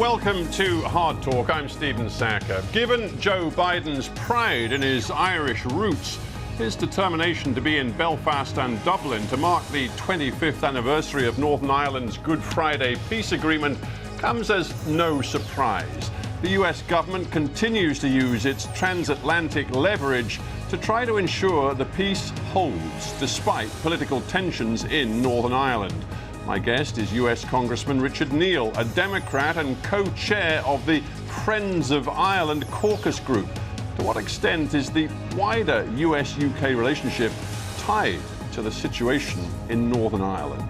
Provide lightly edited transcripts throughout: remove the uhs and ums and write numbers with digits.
welcome to Hard Talk. I'm Stephen Sackur. Given Joe Biden's pride in his Irish roots, his determination to be in Belfast and Dublin to mark the 25th anniversary of Northern Ireland's Good Friday peace agreement comes as no surprise. The US government continues to use its transatlantic leverage to try to ensure the peace holds despite political tensions in Northern Ireland. My guest is US Congressman Richard Neal, a Democrat and co-chair of the Friends of Ireland Caucus group. To what extent is the wider US-UK relationship tied to the situation in Northern Ireland?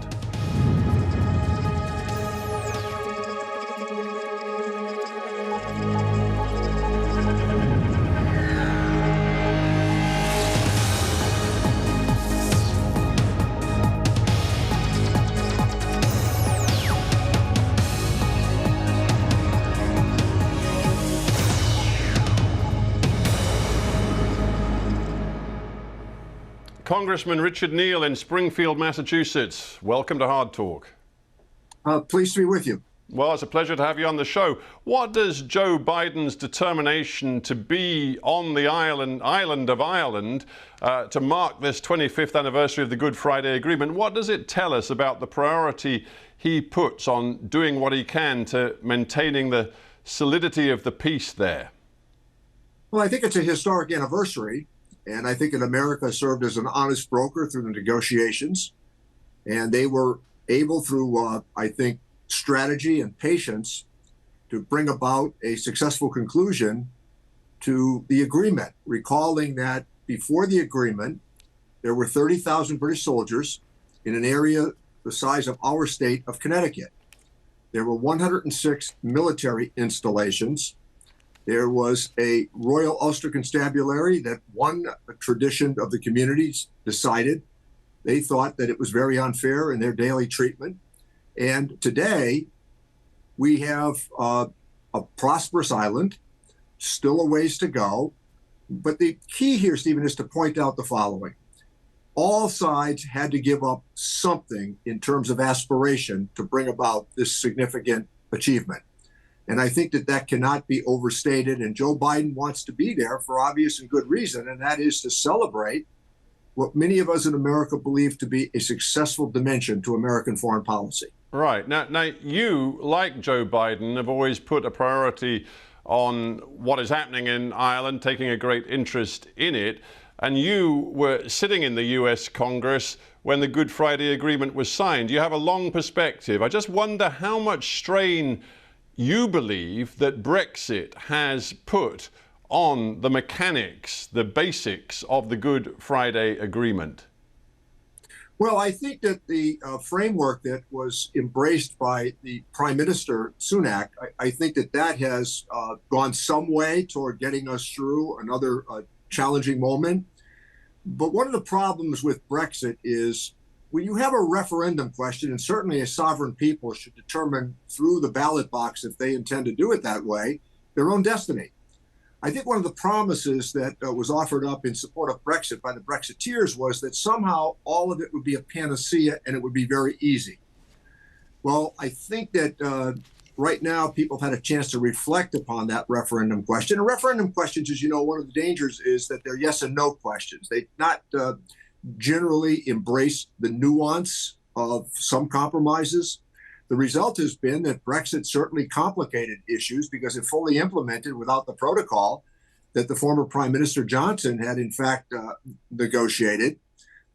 Congressman Richard Neal in Springfield, Massachusetts. Welcome to Hard Talk. Pleased to be with you. Well, it's a pleasure to have you on the show. What does Joe Biden's determination to be on the island of Ireland to mark this 25th anniversary of the Good Friday Agreement, what does it tell us about the priority he puts on doing what he can to maintaining the solidity of the peace there? Well, I think it's a historic anniversary. And I think that America served as an honest broker through the negotiations. And they were able through, I think, strategy and patience to bring about a successful conclusion to the agreement, recalling that before the agreement, there were 30,000 British soldiers in an area the size of our state of Connecticut. There were 106 military installations. There was a Royal Ulster Constabulary that one tradition of the communities decided. They thought that it was very unfair in their daily treatment. And today, we have a prosperous island, still a ways to go. But the key here, Stephen, is to point out the following. All sides had to give up something in terms of aspiration to bring about this significant achievement. And I think that that cannot be overstated. And Joe Biden wants to be there for obvious and good reason, and that is to celebrate what many of us in America believe to be a successful dimension to American foreign policy. Right. Now you, like Joe Biden, have always put a priority on what is happening in Ireland, taking a great interest in it. And you were sitting in the US Congress when the Good Friday Agreement was signed. You have a long perspective. I just wonder how much strain you believe that Brexit has put on the mechanics, the basics of the Good Friday Agreement. Well, I think that the framework that was embraced by the Prime Minister Sunak, I think that that has gone some way toward getting us through another challenging moment. But one of the problems with Brexit is when you have a referendum question, and certainly a sovereign people should determine through the ballot box, if they intend to do it that way, their own destiny. I think one of the promises that was offered up in support of Brexit by the Brexiteers was that somehow all of it would be a panacea and it would be very easy. Well, I think that right now people have had a chance to reflect upon that referendum question. And referendum questions, as you know, one of the dangers is that they're yes and no questions. They not generally embrace the nuance of some compromises. The result has been that Brexit certainly complicated issues because it fully implemented without the protocol that the former Prime Minister Johnson had in fact negotiated.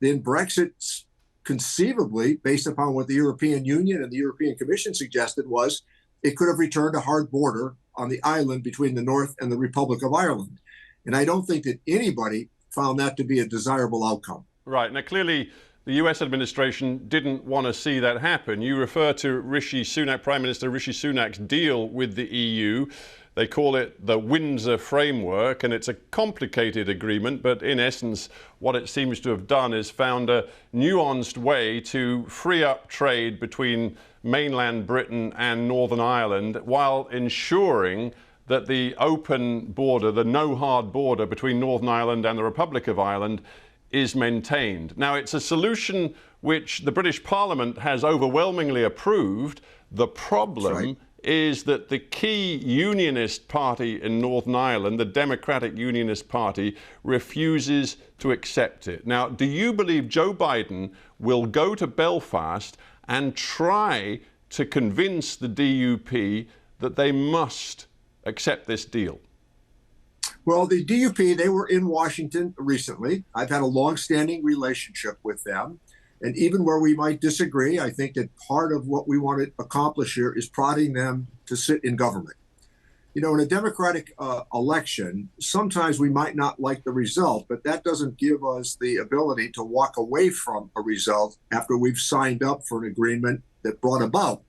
Then Brexit, conceivably, based upon what the European Union and the European Commission suggested, was it could have returned a hard border on the island between the North and the Republic of Ireland. And I don't think that anybody found that to be a desirable outcome. Right. Now, clearly, the US administration didn't want to see that happen. You refer to Rishi Sunak, Prime Minister Rishi Sunak's deal with the EU. They call it the Windsor Framework, and it's a complicated agreement, but in essence, what it seems to have done is found a nuanced way to free up trade between mainland Britain and Northern Ireland while ensuring that the open border, the no hard border between Northern Ireland and the Republic of Ireland is maintained. Now, it's a solution which the British Parliament has overwhelmingly approved. The problem is that the key unionist party in Northern Ireland, the Democratic Unionist Party, refuses to accept it. Now, do you believe Joe Biden will go to Belfast and try to convince the DUP that they must accept this deal? Well, the DUP, they were in Washington recently. I've had a long-standing relationship with them. And even where we might disagree, I think that part of what we want to accomplish here is prodding them to sit in government. You know, in a democratic election, sometimes we might not like the result, but that doesn't give us the ability to walk away from a result after we've signed up for an agreement that brought about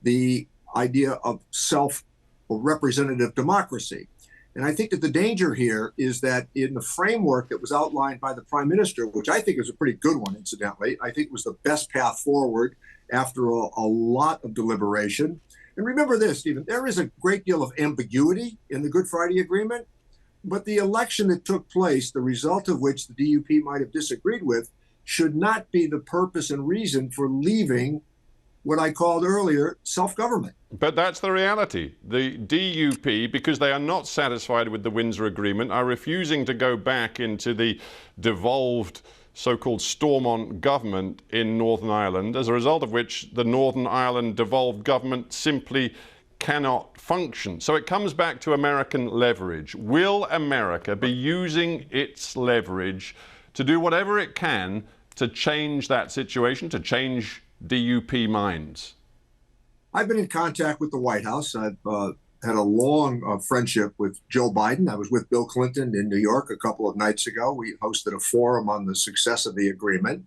the idea of self-representative democracy. And I think that the danger here is that in the framework that was outlined by the Prime Minister, which I think is a pretty good one, incidentally, I think was the best path forward after a lot of deliberation. And remember this, Stephen, there is a great deal of ambiguity in the Good Friday Agreement, but the election that took place, the result of which the DUP might have disagreed with, should not be the purpose and reason for leaving what I called earlier self-government. But that's the reality. The DUP, because they are not satisfied with the Windsor Agreement, are refusing to go back into the devolved so-called Stormont government in Northern Ireland, as a result of which the Northern Ireland devolved government simply cannot function. So it comes back to American leverage. Will America be using its leverage to do whatever it can to change that situation, to change DUP minds? I've been in contact with the White House. I've had a long friendship with Joe Biden. I was with Bill Clinton in New York a couple of nights ago. We hosted a forum on the success of the agreement.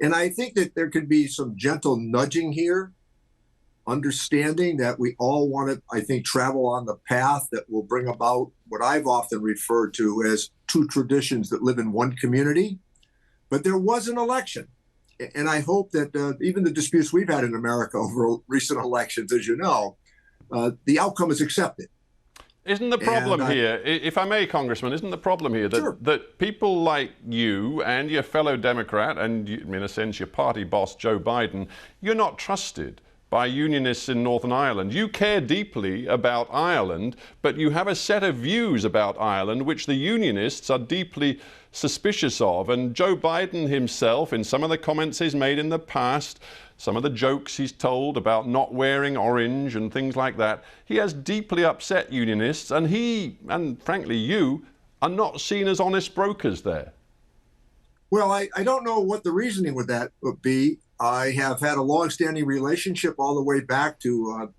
And I think that there could be some gentle nudging here, understanding that we all want to, I think, travel on the path that will bring about what I've often referred to as two traditions that live in one community. But there was an election. And I hope that even the disputes we've had in America over recent elections, as you know, the outcome is accepted. Isn't the problem here, if I may, Congressman, isn't the problem here that, sure, that people like you and your fellow Democrat and, in a sense, your party boss, Joe Biden, you're not trusted by unionists in Northern Ireland? You care deeply about Ireland, but you have a set of views about Ireland which the unionists are deeply suspicious of. And Joe Biden himself, in some of the comments he's made in the past, some of the jokes he's told about not wearing orange and things like that, he has deeply upset unionists, and he, and frankly you, are not seen as honest brokers there. Well, I don't know what the reasoning with that would be. I have had a long-standing relationship all the way back to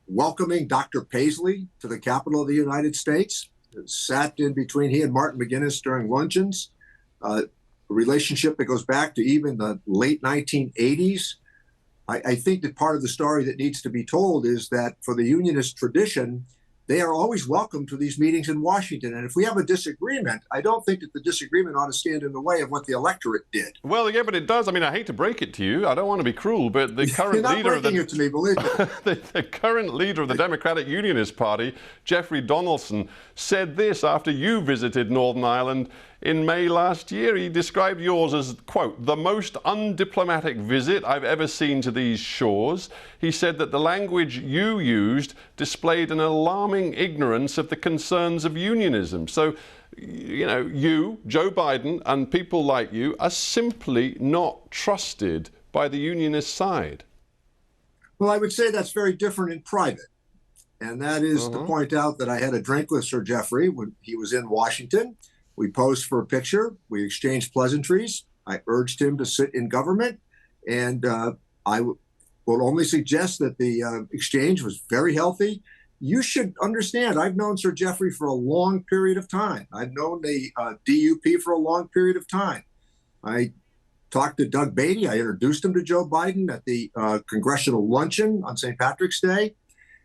welcoming Dr. Paisley to the Capitol of the United States. Sat in between he and Martin McGuinness during luncheons. A relationship that goes back to even the late 1980s. I think that part of the story that needs to be told is that for the unionist tradition, they are always welcome to these meetings in Washington. And if we have a disagreement, I don't think that the disagreement ought to stand in the way of what the electorate did. Well, yeah, but it does. I mean, I hate to break it to you. I don't want to be cruel, but the current You're not leader of breaking it to me, believe me. the current leader of the Democratic Unionist Party, Jeffrey Donaldson, said this after you visited Northern Ireland in May last year. He described yours as, quote, the most undiplomatic visit I've ever seen to these shores. He said that the language you used displayed an alarming ignorance of the concerns of unionism. So, you know, you, Joe Biden, and people like you are simply not trusted by the unionist side. Well, I would say that's very different in private. And that is to point out that I had a drink with Sir Jeffrey when he was in Washington. We posed for a picture. We exchanged pleasantries. I urged him to sit in government. And I will only suggest that the exchange was very healthy. You should understand, I've known Sir Jeffrey for a long period of time. I've known the DUP for a long period of time. I talked to Doug Beatty. I introduced him to Joe Biden at the congressional luncheon on St. Patrick's Day.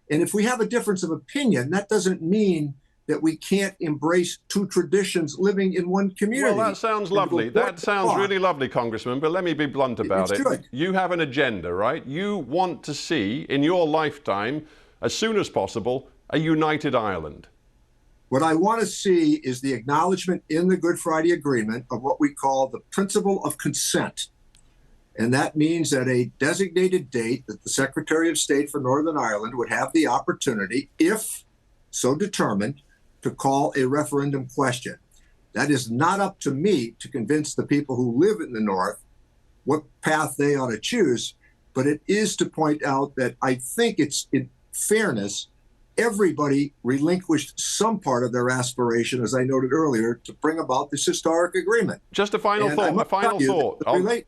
And if we have a difference of opinion, that doesn't mean that we can't embrace two traditions living in one community. Well, that sounds lovely. That sounds really lovely, Congressman, but let me be blunt about it. Good. You have an agenda, right? You want to see, in your lifetime, as soon as possible, a united Ireland. What I want to see is the acknowledgement in the Good Friday Agreement of what we call the principle of consent. And that means that a designated date that the Secretary of State for Northern Ireland would have the opportunity, if so determined, to call a referendum question. That is not up to me to convince the people who live in the North what path they ought to choose, but it is to point out that I think it's in fairness, everybody relinquished some part of their aspiration, as I noted earlier, to bring about this historic agreement. Just a final thought.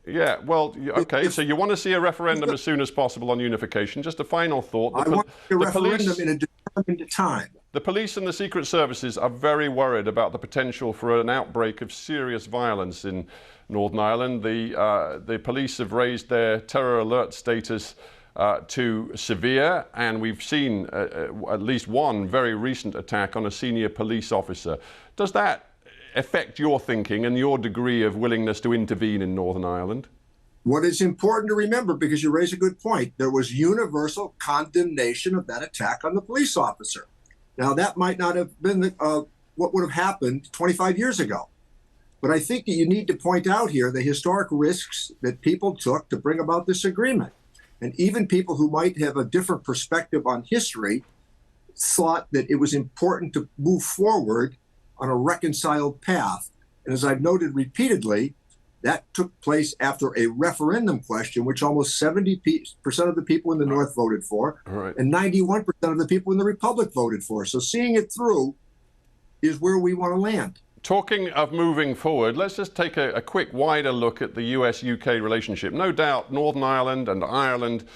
Yeah, well, okay, so you want to see a referendum as soon as possible on unification. Just a final thought. I want a referendum in a determined time. The police and the secret services are very worried about the potential for an outbreak of serious violence in Northern Ireland. The police have raised their terror alert status to severe, and we've seen at least one very recent attack on a senior police officer. Does that affect your thinking and your degree of willingness to intervene in Northern Ireland? What is important to remember, because you raise a good point, there was universal condemnation of that attack on the police officer. Now, that might not have been what would have happened 25 years ago. But I think that you need to point out here the historic risks that people took to bring about this agreement. And even people who might have a different perspective on history thought that it was important to move forward on a reconciled path. And as I've noted repeatedly, that took place after a referendum question, which almost 70% of the people in the North voted for, and 91% of the people in the Republic voted for. So seeing it through is where we want to land. Talking of moving forward, let's just take a quick wider look at the US-UK relationship. No doubt Northern Ireland and Ireland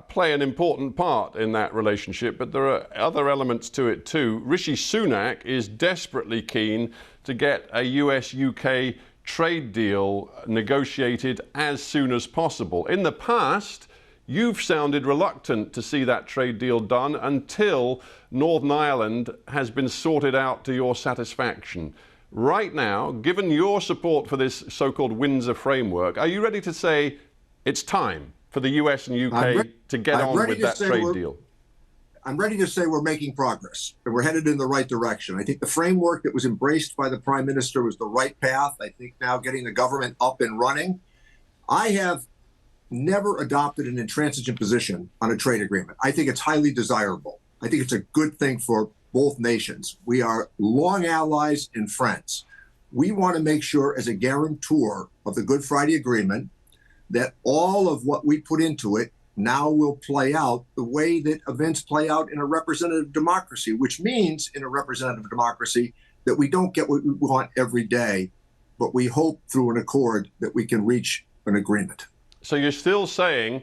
play an important part in that relationship, but there are other elements to it too. Rishi Sunak is desperately keen to get a US-UK trade deal negotiated as soon as possible. In the past, you've sounded reluctant to see that trade deal done until Northern Ireland has been sorted out to your satisfaction. Right now, given your support for this so-called Windsor framework, are you ready to say it's time for the US and UK to get on with that trade deal? I'm ready to say we're making progress and we're headed in the right direction. I think the framework that was embraced by the Prime Minister was the right path. I think now getting the government up and running. I have never adopted an intransigent position on a trade agreement. I think it's highly desirable. I think it's a good thing for both nations. We are long allies and friends. We want to make sure, as a guarantor of the Good Friday Agreement, that all of what we put into it now will play out the way that events play out in a representative democracy, which means in a representative democracy that we don't get what we want every day, but we hope through an accord that we can reach an agreement. So you're still saying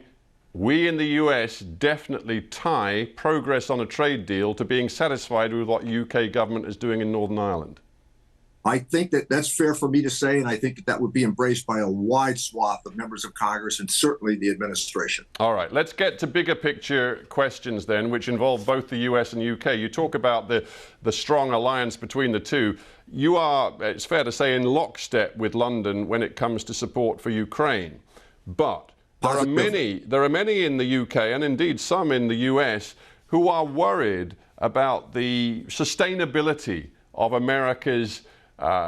we in the US definitely tie progress on a trade deal to being satisfied with what UK government is doing in Northern Ireland? I think that that's fair for me to say, and I think that that would be embraced by a wide swath of members of Congress and certainly the administration. All right, let's get to bigger picture questions then, which involve both the US and UK. You talk about the strong alliance between the two. You are, it's fair to say, in lockstep with London when it comes to support for Ukraine. But there are many in the UK, and indeed some in the US, who are worried about the sustainability of America's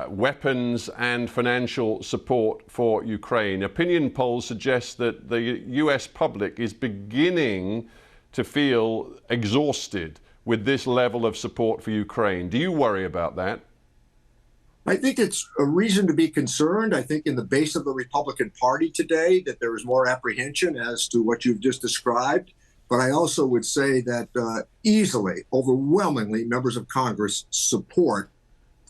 weapons and financial support for Ukraine. Opinion polls suggest that the US public is beginning to feel exhausted with this level of support for Ukraine. Do you worry about that? I think it's a reason to be concerned. I think in the base of the Republican Party today that there is more apprehension as to what you've just described. But I also would say that easily, overwhelmingly, members of Congress support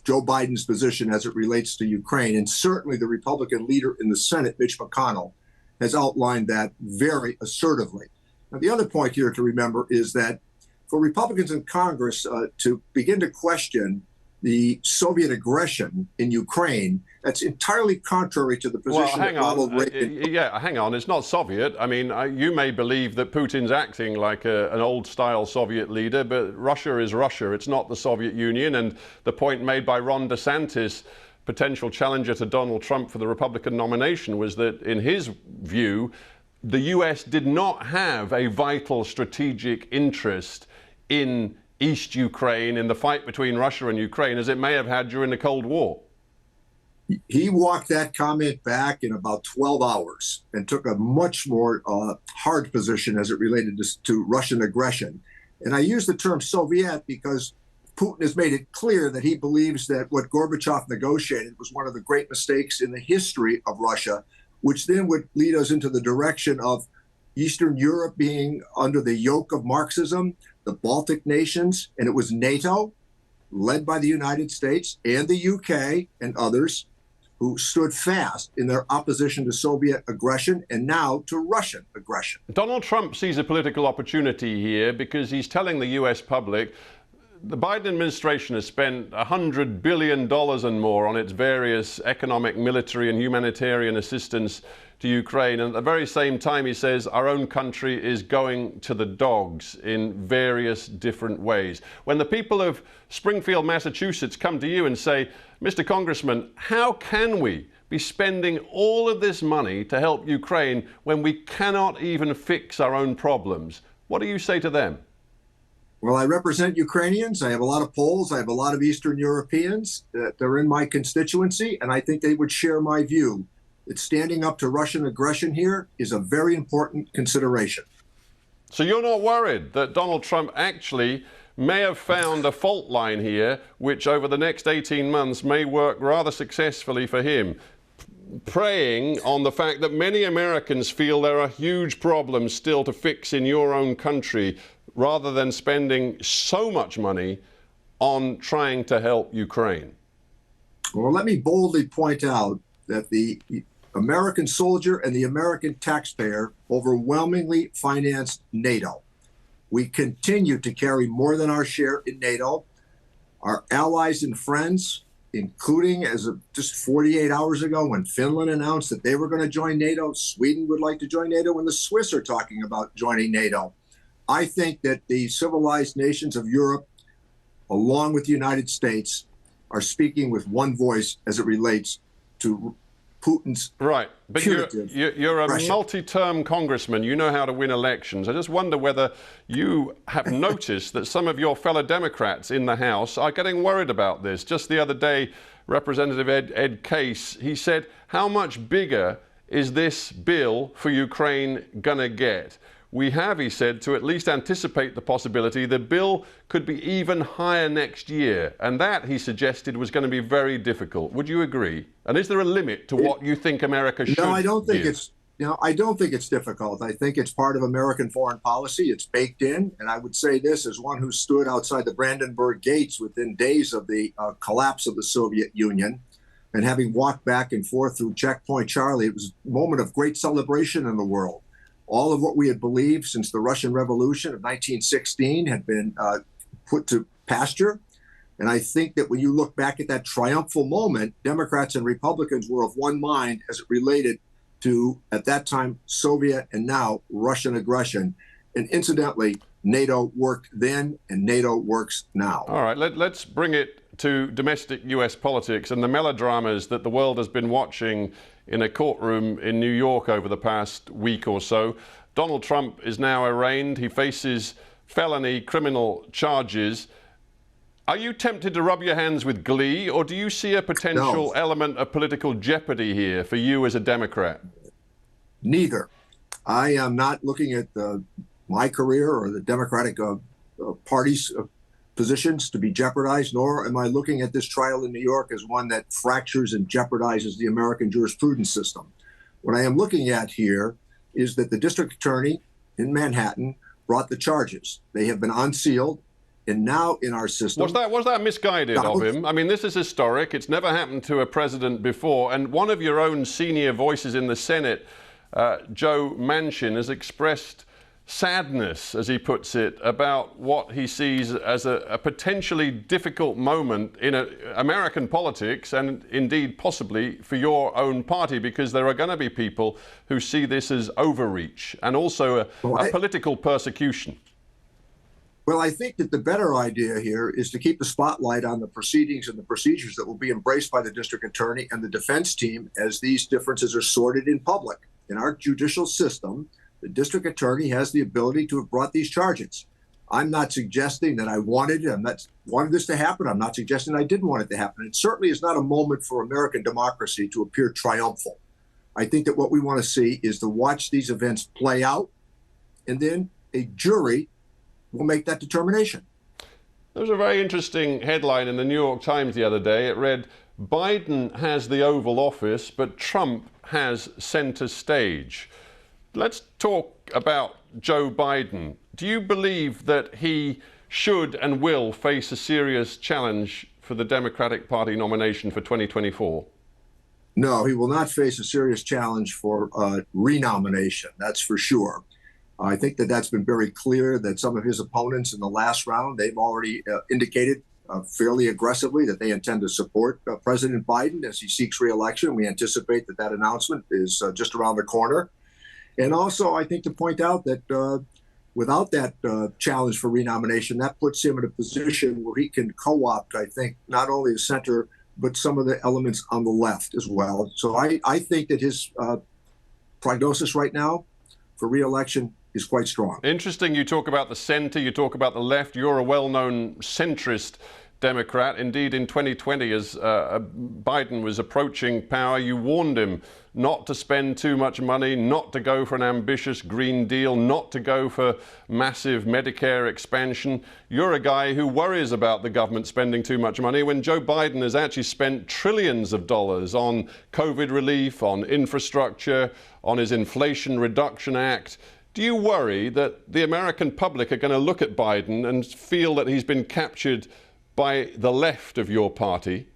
Joe Biden's position as it relates to Ukraine. And certainly the Republican leader in the Senate, Mitch McConnell, has outlined that very assertively. Now, the other point here to remember is that for Republicans in Congress to begin to question the Soviet aggression in Ukraine, that's entirely contrary to the position that Ronald Reagan... Yeah, hang on. It's not Soviet. I mean, you may believe that Putin's acting like an old-style Soviet leader, but Russia is Russia. It's not the Soviet Union. And the point made by Ron DeSantis, potential challenger to Donald Trump for the Republican nomination, was that, in his view, the U.S. did not have a vital strategic interest in East Ukraine, in the fight between Russia and Ukraine, as it may have had during the Cold War. He walked that comment back in about 12 hours and took a much more hard position as it related to Russian aggression. And I use the term Soviet because Putin has made it clear that he believes that what Gorbachev negotiated was one of the great mistakes in the history of Russia, which then would lead us into the direction of Eastern Europe being under the yoke of Marxism, the Baltic nations, and it was NATO, led by the United States and the UK and others, who stood fast in their opposition to Soviet aggression and now to Russian aggression. Donald Trump sees a political opportunity here because he's telling the US public the Biden administration has spent $100 billion and more on its various economic, military and humanitarian assistance to Ukraine. And at the very same time, he says our own country is going to the dogs in various different ways. When the people of Springfield, Massachusetts come to you and say, Mr. Congressman, how can we be spending all of this money to help Ukraine when we cannot even fix our own problems? What do you say to them? Well, I represent Ukrainians. I have a lot of Poles. I have a lot of Eastern Europeans that are in my constituency, and I think they would share my view that standing up to Russian aggression here is a very important consideration. So you're not worried that Donald Trump actually may have found a fault line here, which over the next 18 months may work rather successfully for him, preying on the fact that many Americans feel there are huge problems still to fix in your own country, rather than spending so much money on trying to help Ukraine? Well, let me boldly point out that the American soldier and the American taxpayer overwhelmingly financed NATO. We continue to carry more than our share in NATO. Our allies and friends, including as of just 48 hours ago when Finland announced that they were going to join NATO, Sweden would like to join NATO, and the Swiss are talking about joining NATO. I think that the civilized nations of Europe, along with the United States, are speaking with one voice as it relates to Putin's right. But you're a Russia. multi-term congressman. You know how to win elections. I just wonder whether you have noticed that some of your fellow Democrats in the House are getting worried about this. Just the other day, Representative Ed Case, he said, how much bigger is this bill for Ukraine going to get? We have, he said, to at least anticipate the possibility the bill could be even higher next year. And that, he suggested, was going to be very difficult. Would you agree? And is there a limit to what you think America should do? No, I don't think I don't think it's difficult. I think it's part of American foreign policy. It's baked in. And I would say this as one who stood outside the Brandenburg gates within days of the collapse of the Soviet Union. And having walked back and forth through Checkpoint Charlie, it was a moment of great celebration in the world. All of what we had believed since the Russian Revolution of 1916 had been put to pasture. And I think that when you look back at that triumphal moment, Democrats and Republicans were of one mind as it related to, at that time, Soviet and now Russian aggression. And incidentally, NATO worked then and NATO works now. All right, let's bring it to domestic U.S. politics and the melodramas that the world has been watching in a courtroom in New York over the past week or so. Donald Trump is now arraigned. He faces felony criminal charges. Are you tempted to rub your hands with glee, or do you see a potential element of political jeopardy here for you as a Democrat? Neither. I am not looking at my career or the Democratic Party's positions to be jeopardized, nor am I looking at this trial in New York as one that fractures and jeopardizes the American jurisprudence system. What I am looking at here is that the district attorney in Manhattan brought the charges. They have been unsealed, and now in our system... Was that misguided of him? I mean, this is historic. It's never happened to a president before, and one of your own senior voices in the Senate, Joe Manchin, has expressed sadness, as he puts it, about what he sees as a potentially difficult moment in American politics and indeed possibly for your own party, because there are going to be people who see this as overreach and also a political persecution. Well, I think that the better idea here is to keep the spotlight on the proceedings and the procedures that will be embraced by the district attorney and the defense team as these differences are sorted in public. In our judicial system, the district attorney has the ability to have brought these charges. I'm not suggesting that I wanted this to happen. I'm not suggesting I didn't want it to happen. It certainly is not a moment for American democracy to appear triumphal. I think that what we want to see is to watch these events play out, and then a jury will make that determination. There was a very interesting headline in the New York Times the other day. It read, "Biden has the Oval Office, but Trump has center stage." Let's talk about Joe Biden. Do you believe that he should and will face a serious challenge for the Democratic Party nomination for 2024? No, he will not face a serious challenge for renomination, that's for sure. I think that that's been very clear that some of his opponents in the last round, they've already indicated fairly aggressively that they intend to support President Biden as he seeks re-election. We anticipate that that announcement is just around the corner. And also, I think to point out that without that challenge for renomination, that puts him in a position where he can co-opt, I think, not only the center, but some of the elements on the left as well. So I think that his prognosis right now for re-election is quite strong. Interesting. You talk about the center, you talk about the left. You're a well-known centrist Democrat. Indeed, in 2020, as Biden was approaching power, you warned him not to spend too much money, not to go for an ambitious Green Deal, not to go for massive Medicare expansion. You're a guy who worries about the government spending too much money when Joe Biden has actually spent trillions of dollars on COVID relief, on infrastructure, on his Inflation Reduction Act. Do you worry that the American public are going to look at Biden and feel that he's been captured by the left of your party?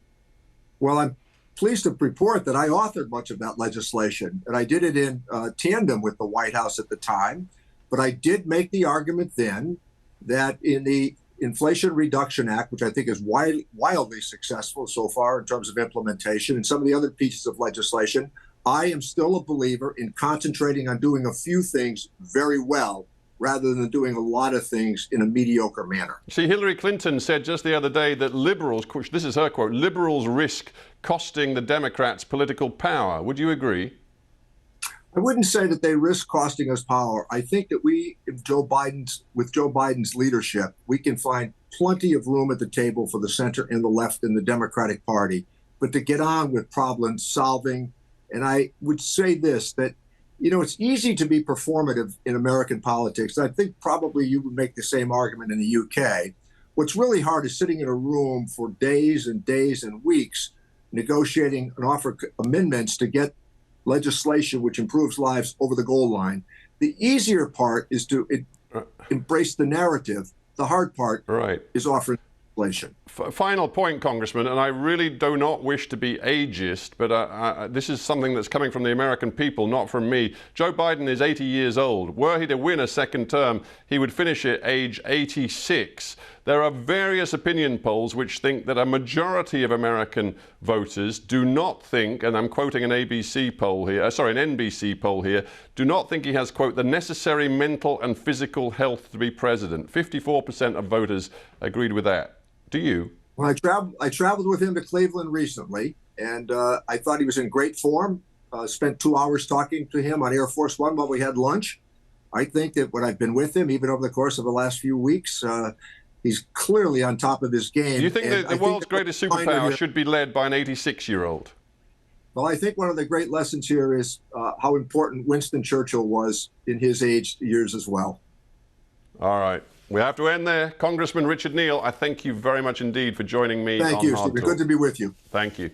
Well, I'm pleased to report that I authored much of that legislation, and I did it in tandem with the White House at the time. But I did make the argument then that in the Inflation Reduction Act, which I think is wildly successful so far in terms of implementation, and some of the other pieces of legislation, I am still a believer in concentrating on doing a few things very well rather than doing a lot of things in a mediocre manner. See, Hillary Clinton said just the other day that liberals, this is her quote, liberals risk costing the Democrats political power. Would you agree? I wouldn't say that they risk costing us power. I think that with Joe Biden's leadership, we can find plenty of room at the table for the center and the left in the Democratic Party, but to get on with problem solving. And I would say this, that it's easy to be performative in American politics. I think probably you would make the same argument in the UK. What's really hard is sitting in a room for days and days and weeks, negotiating and offer amendments to get legislation which improves lives over the goal line. The easier part is to embrace the narrative. The hard part is offering legislation. Final point, Congressman, and I really do not wish to be ageist, but this is something that's coming from the American people, not from me. Joe Biden is 80 years old. Were he to win a second term, he would finish at age 86. There are various opinion polls which think that a majority of American voters do not think, and I'm quoting an NBC poll here, do not think he has, quote, the necessary mental and physical health to be president. 54% of voters agreed with that. Do you? Well, I traveled with him to Cleveland recently, and I thought he was in great form. Spent 2 hours talking to him on Air Force One while we had lunch. I think that when I've been with him, even over the course of the last few weeks, he's clearly on top of his game. Do you think that the world's greatest superpower should be led by an 86-year-old? Well, I think one of the great lessons here is how important Winston Churchill was in his age years as well. All right. We have to end there. Congressman Richard Neal, I thank you very much indeed for joining me on HARDtalk. Thank you, Stephen. Good to be with you. Thank you.